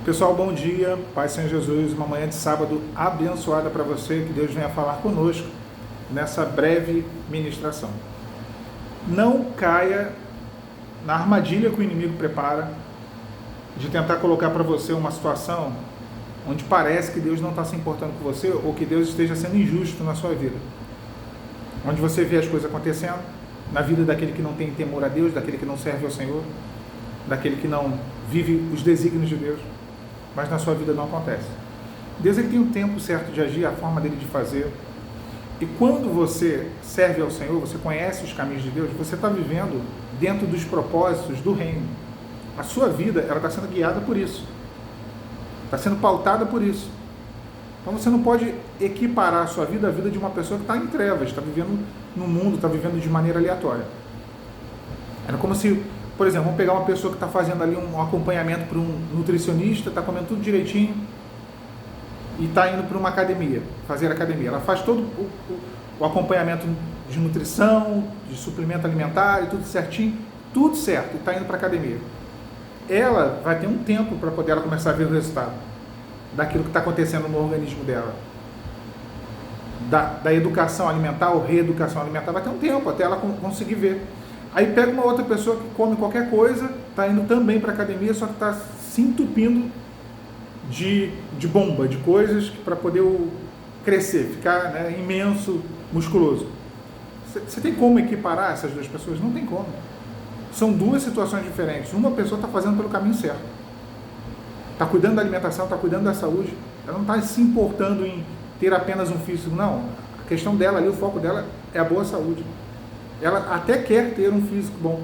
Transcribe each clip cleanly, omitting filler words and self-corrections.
Pessoal, bom dia, Pai Senhor Jesus, uma manhã de sábado abençoada para você, que Deus venha falar conosco nessa breve ministração. Não caia na armadilha que o inimigo prepara de tentar colocar para você uma situação onde parece que Deus não está se importando com você ou que Deus esteja sendo injusto na sua vida. Onde você vê as coisas acontecendo na vida daquele que não tem temor a Deus, daquele que não serve ao Senhor, daquele que não vive os desígnios de Deus, mas na sua vida não acontece. Deus ele tem o tempo certo de agir, a forma dele de fazer. E quando você serve ao Senhor, você conhece os caminhos de Deus, você está vivendo dentro dos propósitos do reino. A sua vida ela está sendo guiada por isso. Está sendo pautada por isso. Então você não pode equiparar a sua vida à vida de uma pessoa que está em trevas, está vivendo no mundo, está vivendo de maneira aleatória. Era como se, por exemplo, vamos pegar uma pessoa que está fazendo ali um acompanhamento para um nutricionista, está comendo tudo direitinho e está indo para uma academia, fazer academia. Ela faz todo o acompanhamento de nutrição, de suplemento alimentar e tudo certinho, tudo certo, e está indo para a academia. Ela vai ter um tempo para poder ela começar a ver o resultado daquilo que está acontecendo no organismo dela. Da educação alimentar ou reeducação alimentar, vai ter um tempo até ela conseguir ver. Aí pega uma outra pessoa que come qualquer coisa, está indo também para a academia, só que está se entupindo de bomba, de coisas para poder crescer, ficar, né, imenso, musculoso. Você tem como equiparar essas duas pessoas? Não tem como. São duas situações diferentes. Uma pessoa está fazendo pelo caminho certo. Está cuidando da alimentação, está cuidando da saúde. Ela não está se importando em ter apenas um físico. Não. A questão dela ali, o foco dela é a boa saúde. Ela até quer ter um físico bom.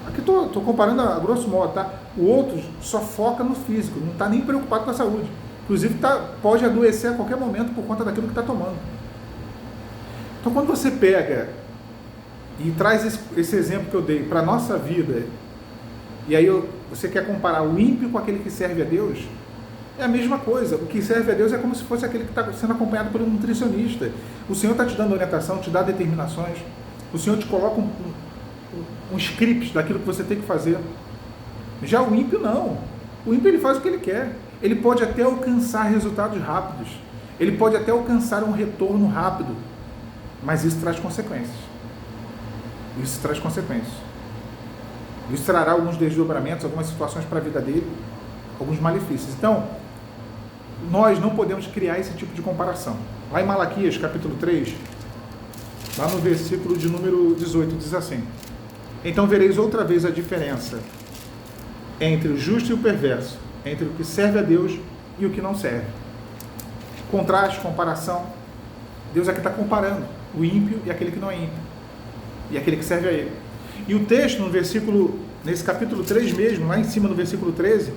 Aqui estou comparando a grosso modo, tá? O outro só foca no físico, não está nem preocupado com a saúde. Inclusive pode adoecer a qualquer momento por conta daquilo que está tomando. Então quando você pega e traz esse exemplo que eu dei para a nossa vida, e aí você quer comparar o ímpio com aquele que serve a Deus, é a mesma coisa. O que serve a Deus é como se fosse aquele que está sendo acompanhado pelo nutricionista. O Senhor está te dando orientação, te dá determinações. O Senhor te coloca um script daquilo que você tem que fazer. Já o ímpio não. O ímpio ele faz o que ele quer. Ele pode até alcançar resultados rápidos. Ele pode até alcançar um retorno rápido. Mas isso traz consequências. Isso traz consequências. Isso trará alguns desdobramentos, algumas situações para a vida dele, alguns malefícios. Então, nós não podemos criar esse tipo de comparação. Lá em Malaquias, capítulo 3, lá no versículo de número 18, diz assim: então vereis outra vez a diferença entre o justo e o perverso, entre o que serve a Deus e o que não serve. Contraste, comparação. Deus aqui está comparando o ímpio e aquele que não é ímpio, e aquele que serve a Ele. E o texto, nesse capítulo 3 mesmo, lá em cima no versículo 13,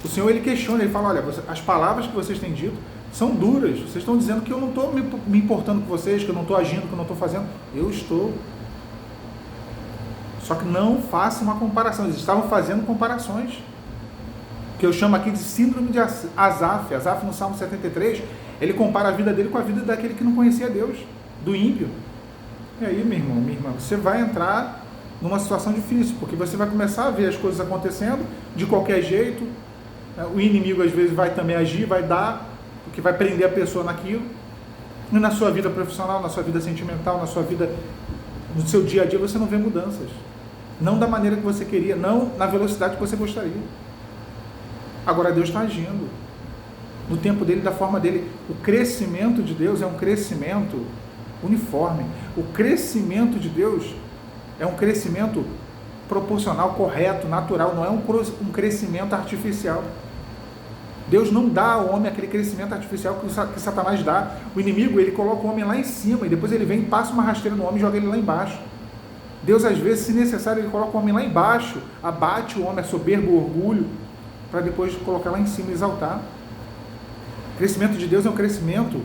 o Senhor ele questiona, ele fala: olha, as palavras que vocês têm dito são duras, vocês estão dizendo que eu não estou me importando com vocês, que eu não estou agindo, que eu não estou fazendo. Eu estou. Só que não faça uma comparação. Eles estavam fazendo comparações, que eu chamo aqui de síndrome de Asaf. Asaf, no Salmo 73, ele compara a vida dele com a vida daquele que não conhecia Deus, do ímpio. E aí, meu irmão, minha irmã, você vai entrar numa situação difícil, porque você vai começar a ver as coisas acontecendo de qualquer jeito. O inimigo às vezes vai também agir, vai dar, porque vai prender a pessoa naquilo. E na sua vida profissional, na sua vida sentimental, na sua vida, no seu dia a dia, você não vê mudanças. Não da maneira que você queria, não na velocidade que você gostaria. Agora Deus está agindo no tempo dele, da forma dele. O crescimento de Deus é um crescimento uniforme. O crescimento de Deus é um crescimento proporcional, correto, natural, não é um crescimento artificial. Deus não dá ao homem aquele crescimento artificial que Satanás dá. O inimigo, ele coloca o homem lá em cima e depois ele vem, passa uma rasteira no homem e joga ele lá embaixo. Deus, às vezes, se necessário, ele coloca o homem lá embaixo, abate o homem, a soberba, o orgulho, para depois colocar lá em cima e exaltar. O crescimento de Deus é um crescimento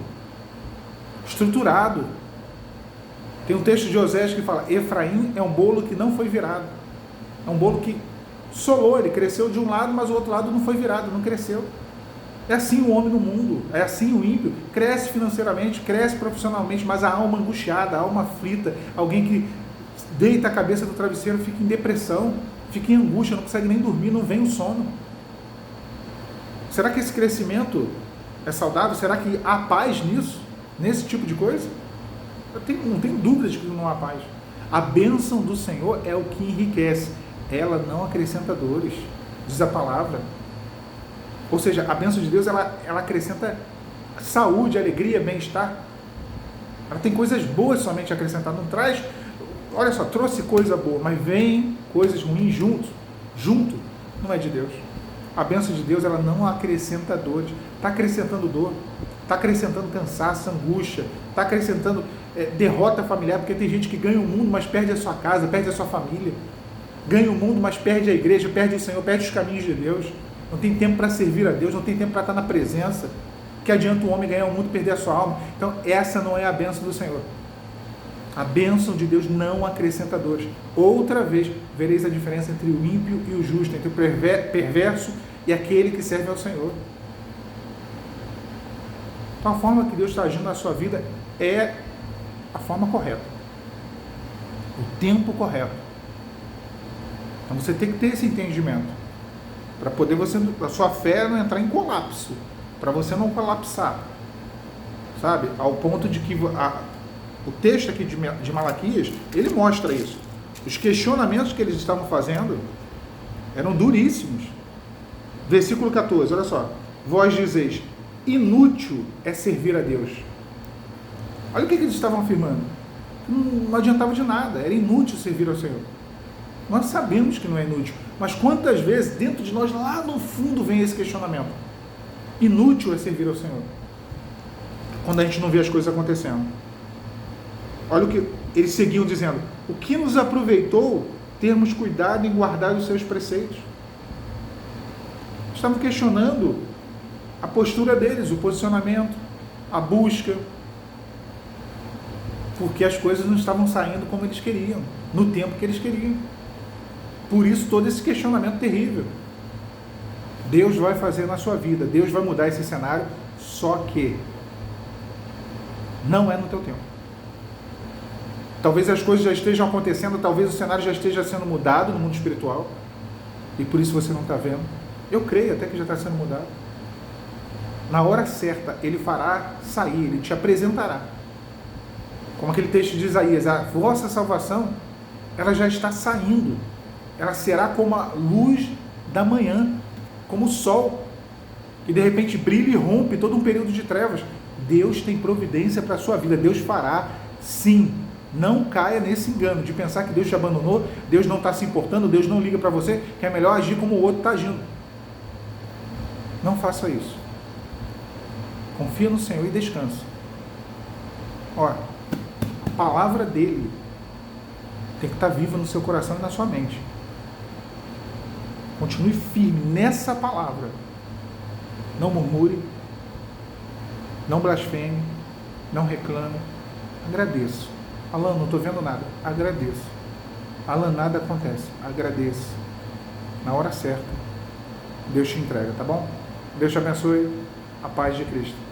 estruturado. Tem um texto de Osés que fala: Efraim é um bolo que não foi virado. É um bolo que solou, ele cresceu de um lado, mas o outro lado não foi virado, não cresceu. É assim o homem no mundo, é assim o ímpio. Cresce financeiramente, cresce profissionalmente, mas a alma angustiada, a alma aflita, alguém que deita a cabeça do travesseiro, fica em depressão, fica em angústia, não consegue nem dormir, não vem o sono. Será que esse crescimento é saudável? Será que há paz nisso? Nesse tipo de coisa? Não tenho dúvidas de que não há paz. A bênção do Senhor é o que enriquece. Ela não acrescenta dores, diz a palavra. Ou seja, a bênção de Deus, ela acrescenta saúde, alegria, bem-estar. Ela tem coisas boas somente a acrescentar. Não traz, olha só, trouxe coisa boa, mas vem coisas ruins junto, não é de Deus. A bênção de Deus, ela não acrescenta dores. Está acrescentando dor, está acrescentando cansaço, angústia, está acrescentando derrota familiar, porque tem gente que ganha o mundo, mas perde a sua casa, perde a sua família. Ganha o mundo, mas perde a igreja, perde o Senhor, perde os caminhos de Deus. Não tem tempo para servir a Deus, não tem tempo para estar na presença. Que adianta o homem ganhar o mundo e perder a sua alma? Então, essa não é a bênção do Senhor. A bênção de Deus não acrescenta dores. Outra vez, vereis a diferença entre o ímpio e o justo, entre o perverso e aquele que serve ao Senhor. Então, a forma que Deus está agindo na sua vida é a forma correta. O tempo correto. Então, você tem que ter esse entendimento. Para poder a sua fé não entrar em colapso. Para você não colapsar. Sabe? Ao ponto de que o texto aqui de Malaquias, ele mostra isso. Os questionamentos que eles estavam fazendo eram duríssimos. Versículo 14, olha só. Vós dizeis, inútil é servir a Deus. Olha o que eles estavam afirmando. Não adiantava de nada, era inútil servir ao Senhor. Nós sabemos que não é inútil, mas quantas vezes dentro de nós, lá no fundo, vem esse questionamento. Inútil é servir ao Senhor. Quando a gente não vê as coisas acontecendo. Olha o que eles seguiam dizendo. O que nos aproveitou termos cuidado em guardar os seus preceitos? Estavam questionando a postura deles, o posicionamento, a busca, porque as coisas não estavam saindo como eles queriam, no tempo que eles queriam. Por isso todo esse questionamento terrível. Deus vai fazer na sua vida, Deus vai mudar esse cenário, só que não é no teu tempo. Talvez as coisas já estejam acontecendo, talvez o cenário já esteja sendo mudado no mundo espiritual, e por isso você não está vendo. Eu creio até que já está sendo mudado. Na hora certa, Ele fará sair, Ele te apresentará. Como aquele texto de Isaías, a vossa salvação, ela já está saindo. Ela será como a luz da manhã, como o sol, que de repente brilha e rompe todo um período de trevas. Deus tem providência para a sua vida, Deus fará, sim. Não caia nesse engano de pensar que Deus te abandonou, Deus não está se importando, Deus não liga para você, que é melhor agir como o outro está agindo. Não faça isso. Confia no Senhor e descansa. Olha, a palavra dele tem que estar viva no seu coração e na sua mente. Continue firme nessa palavra. Não murmure, não blasfeme, não reclame. Agradeço. Alan, não estou vendo nada. Agradeço. Alan, nada acontece. Agradeço. Na hora certa, Deus te entrega, tá bom? Deus te abençoe. A paz de Cristo.